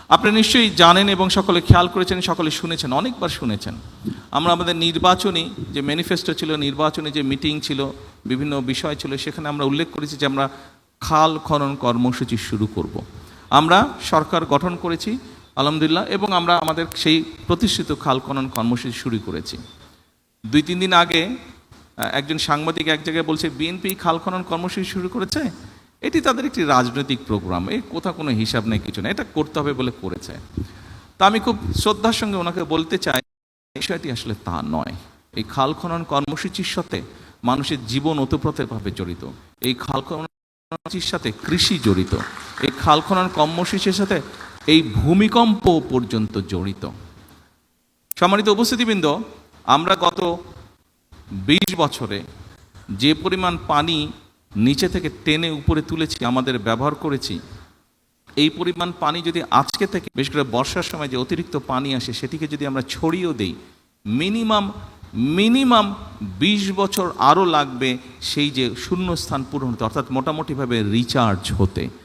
আপনি নিশ্চয়ই জানেন এবং সকলে খেয়াল করেছেন, সকলে শুনেছেন, অনেকবার শুনেছেন। আমরা আমাদের নির্বাচনী যে ম্যানিফেস্টো ছিল, নির্বাচনী যে মিটিং ছিল, বিভিন্ন বিষয় ছিল, সেখানে আমরা উল্লেখ করেছি যে আমরা খাল খনন কর্মসূচি শুরু করব। আমরা সরকার গঠন করেছি আলহামদুলিল্লাহ, এবং আমরা আমাদের সেই প্রতিষ্ঠিত খাল খনন কর্মসূচি শুরু করেছি। 2-3 দিন আগে একজন সাংবাদিক এক জায়গায় বলছে বিএনপি খাল খনন কর্মসূচি শুরু করেছে, এটি তাদের একটি রাজনৈতিক প্রোগ্রাম, এই কোথাও কোনো হিসাব নেই, কিছু না, এটা করতে হবে বলে করেছে। তা আমি খুব শ্রদ্ধার সঙ্গে ওনাকে বলতে চাই, বিষয়টি আসলে তা নয়। এই খাল খনন কর্মসূচির সাথে মানুষের জীবন ওতপ্রোতভাবে জড়িত, এই খাল খনন কর্মসূচির সাথে কৃষি জড়িত, এই খাল খনন কর্মসূচির সাথে এই ভূমিকম্প পর্যন্ত জড়িত। সম্মানিত উপস্থিতিবৃন্দ, আমরা গত 20 বছরে যে পরিমাণ পানি নিচে থেকে টেনে উপরে তুলেছি, আমাদের ব্যবহার করেছি, এই পরিমাণ পানি যদি আজকে থেকে, বিশেষ করে বর্ষার সময় যে অতিরিক্ত পানি আসে, সেটিকে যদি আমরা ছড়িয়েও দেই, মিনিমাম 20 বছর আরও লাগবে সেই যে শূন্যস্থান পূরণ হতে, অর্থাৎ মোটামুটিভাবে রিচার্জ হতে।